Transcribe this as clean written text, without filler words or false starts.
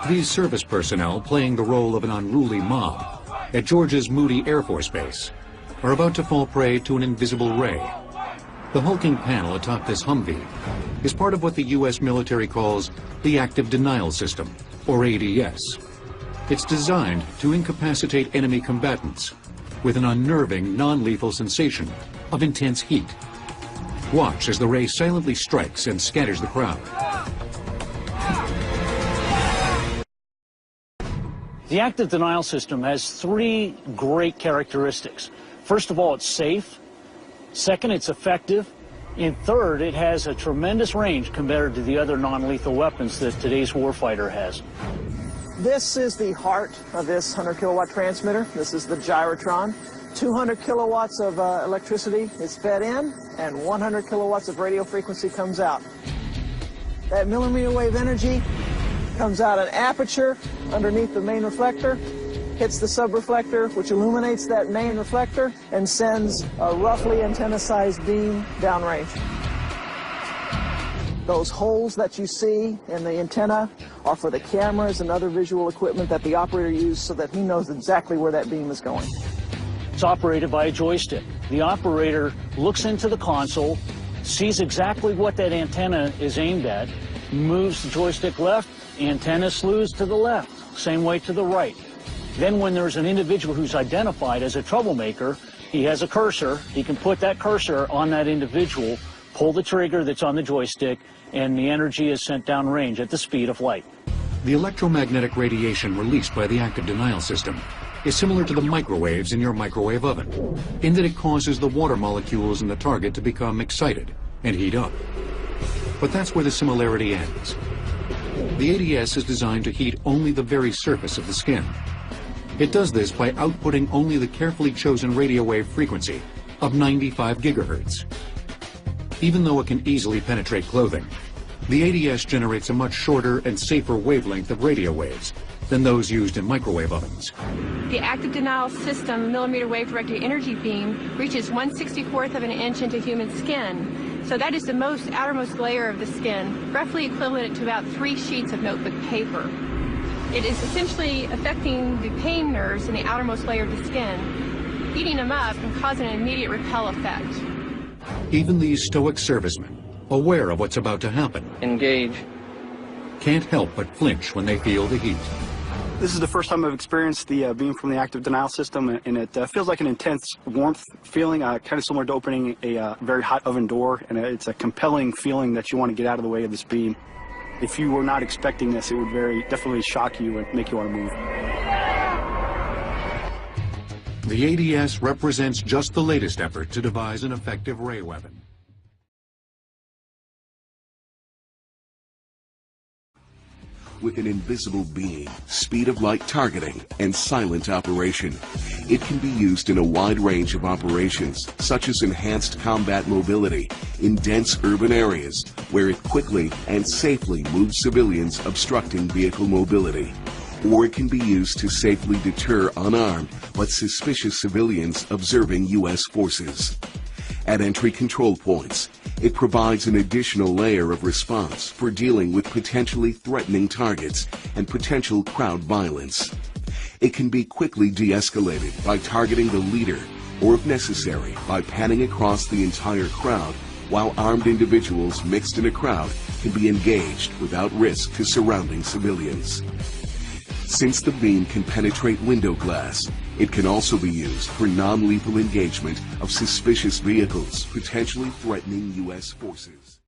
These service personnel, playing the role of an unruly mob at Georgia's Moody Air Force Base, are about to fall prey to an invisible ray. The hulking panel atop this Humvee is part of what the U.S. military calls the Active Denial System, or ADS. It's designed to incapacitate enemy combatants with an unnerving, non-lethal sensation of intense heat. Watch as the ray silently strikes and scatters the crowd. The active denial system has three great characteristics. First of all, it's safe. Second, it's effective. And third, it has a tremendous range compared to the other non-lethal weapons that today's warfighter has. This is the heart of this 100 kilowatt transmitter. This is the gyrotron. 200 kilowatts of electricity is fed in, and 100 kilowatts of radio frequency comes out. That millimeter wave energy comes out an aperture underneath the main reflector, hits the subreflector, which illuminates that main reflector and sends a roughly antenna-sized beam downrange. Those holes that you see in the antenna are for the cameras and other visual equipment that the operator uses so that he knows exactly where that beam is going. It's operated by a joystick. The operator looks into the console, sees exactly what that antenna is aimed at, moves the joystick left, antenna slews to the left, same way to the right. Then when there's an individual who's identified as a troublemaker, he has a cursor. He can put that cursor on that individual, pull the trigger that's on the joystick, and the energy is sent downrange at the speed of light. The electromagnetic radiation released by the active denial system is similar to the microwaves in your microwave oven, in that it causes the water molecules in the target to become excited and heat up. But that's where the similarity ends. The ADS is designed to heat only the very surface of the skin. It does this by outputting only the carefully chosen radio wave frequency of 95 gigahertz. Even though it can easily penetrate clothing, the ADS generates a much shorter and safer wavelength of radio waves than those used in microwave ovens. The active denial system millimeter wave directed energy beam reaches 1/64th of an inch into human skin. So that is the most outermost layer of the skin, roughly equivalent to about 3 sheets of notebook paper. It is essentially affecting the pain nerves in the outermost layer of the skin, heating them up and causing an immediate repel effect. Even these stoic servicemen, aware of what's about to happen, engage, can't help but flinch when they feel the heat. This is the first time I've experienced the beam from the active denial system, and it feels like an intense warmth feeling, kind of similar to opening a very hot oven door, and it's a compelling feeling that you want to get out of the way of this beam. If you were not expecting this, it would definitely shock you and make you want to move. The ADS represents just the latest effort to devise an effective ray weapon. With an invisible beam, speed of light targeting, and silent operation, it can be used in a wide range of operations, such as enhanced combat mobility in dense urban areas, where it quickly and safely moves civilians obstructing vehicle mobility. Or it can be used to safely deter unarmed but suspicious civilians observing U.S. forces. At entry control points, it provides an additional layer of response for dealing with potentially threatening targets and potential crowd violence. It can be quickly de-escalated by targeting the leader, or if necessary, by panning across the entire crowd, while armed individuals mixed in a crowd can be engaged without risk to surrounding civilians. Since the beam can penetrate window glass, it can also be used for non-lethal engagement of suspicious vehicles potentially threatening U.S. forces.